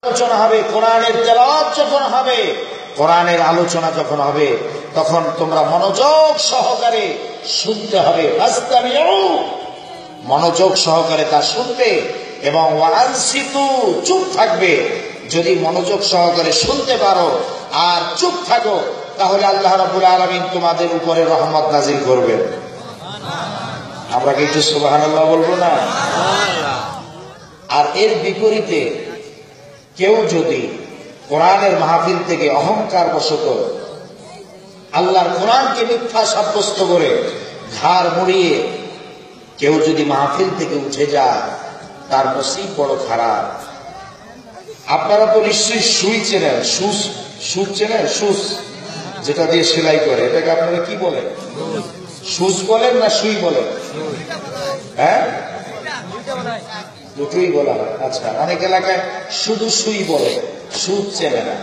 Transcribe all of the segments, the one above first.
আলোচনা হবে, কোরআনের তেলাওয়াত যখন হবে, কোরআনের আলোচনা যখন হবে, তখন তোমরা মনোযোগ সহকারে শুনতে হবে। ফাসতামিউ, মনোযোগ সহকারে তা শুনবে, এবং ওয়ানসিতু, চুপ থাকবে। যদি মনোযোগ সহকারে শুনতে পারো আর চুপ থাকো, তাহলে আল্লাহ রাব্বুল আলামিন তোমাদের উপরে রহমত নাজিল করবেন। আমরা কি একটু সুবহানাল্লাহ বলবো না? আর এর বিপরীতে কেউ যদি কোরআনের মাহফিল থেকে অহংকার বশত আল্লাহর কোরআনকে মিথ্যা সাব্যস্ত করে ঘাড় মুড়িয়ে কেউ যদি মাহফিল থেকে উঠে যায়, তার নসিব বড় খারাপ। আপনারা তো নিশ্চয়ই সুই চেনেন, সুচ চেনেন? সুচ যেটা দিয়ে সেলাই করে, এটাকে আপনারা কি বলেন? সুচ বলেন না সুই বলেন? হ্যাঁ, দুটোই বলা হয়। আচ্ছা, অনেক এলাকায় শুধু সুই বলে, সুচ চেনে না।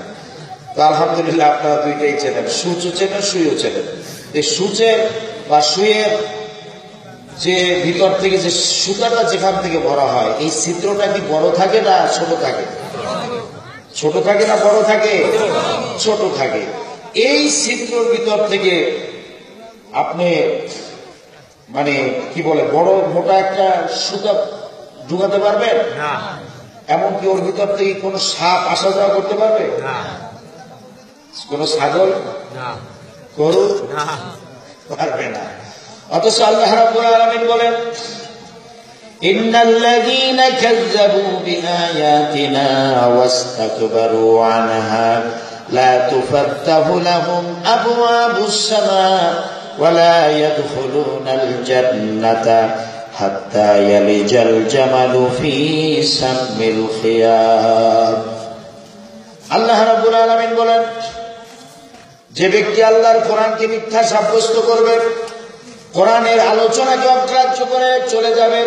তো আলহামদুলিল্লাহ আপনারা দুইটাই চেনেন, সুচও চেনেন, সুইও চেনেন। এই সুচের বা সুইয়ের যে ভিতর থেকে যে সুতাটা যেখান থেকে ভরা হয়, এই ছিদ্রটা কি বড় থাকে না ছোট থাকে? ছোট থাকে না বড় থাকে? ছোট থাকে। এই ছিদ্রের ভিতর থেকে আপনি মানে কি বলে বড় মোটা একটা সুতা ঢুকাতে পারবেন না। এমনকি ওর ভিতর থেকে কোন সাপ আসা যাওয়া করতে পারবে না, কোন ছাগল না, গরু না, পারবে না। অথচ আল্লাহ রাব্বুল আলামিন বলেন, ইন্নাল্লাযীনা কাযযাবু বিআয়াতিনা ওয়াস্তাকবারু আনহা লা তুফাত্তাহু লাহুম আবওয়াবুস সামা ওয়া লা ইয়াদখুলুনাল জান্নাতা হাত্তা ইয়ালিজাল জামালু ফি সামিল খিয়াত। আল্লাহ রাব্বুল আলামিন বলেন, যে ব্যক্তি আল্লাহর কোরআনকে মিথ্যা সাব্যস্ত করবে, কোরআনের আলোচনাকে অগ্রাহ্য করে চলে যাবে,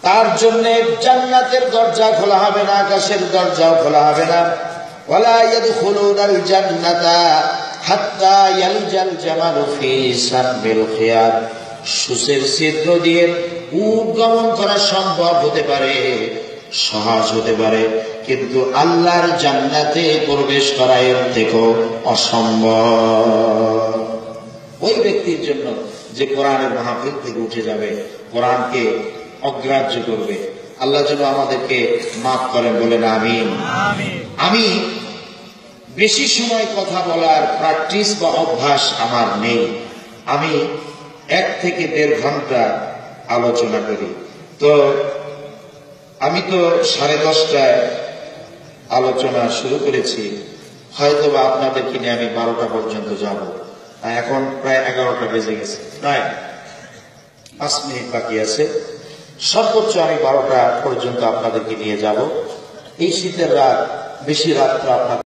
তার জন্য জান্নাতের দরজা খোলা হবে না, আকাশের দরজাও খোলা হবে না। ওয়ালা ইয়াদখুলুনাল জান্নাতা হাত্তা ইয়ালিজাল জামালু ফি সামিল খিয়াত। সুচের ছিদ্র দিয়ে উট গমন করা সম্ভব হতে পারে, সহজ হতে পারে, কিন্তু আল্লাহর জান্নাতে প্রবেশ করা এর থেকেও অসম্ভব। ওই ব্যক্তির জন্য যে কোরআনের মাহফিল থেকে উঠে যাবে, কোরআনকে অগ্রাহ্য করবে, আল্লাহ যেন আমাদেরকে মাফ করেন, বলেন আমিন। আমি বেশি সময় কথা বলার প্র্যাকটিস বা অভ্যাস আমার নেই। আমি 1 থেকে 1.5 ঘন্টা আলোচনা করি। তো আমি তো 10:30টায় আলোচনা শুরু করেছি, হয়তো বা আপনাদেরকে নিয়ে আমি 12টা পর্যন্ত যাব। এখন প্রায় 11টা বেজে গেছে, প্রায় 5 মিনিট বাকি আছে। সর্বোচ্চ আমি 12টা পর্যন্ত আপনাদেরকে নিয়ে যাব। এই শীতের রাত, বেশি রাত তো আপনার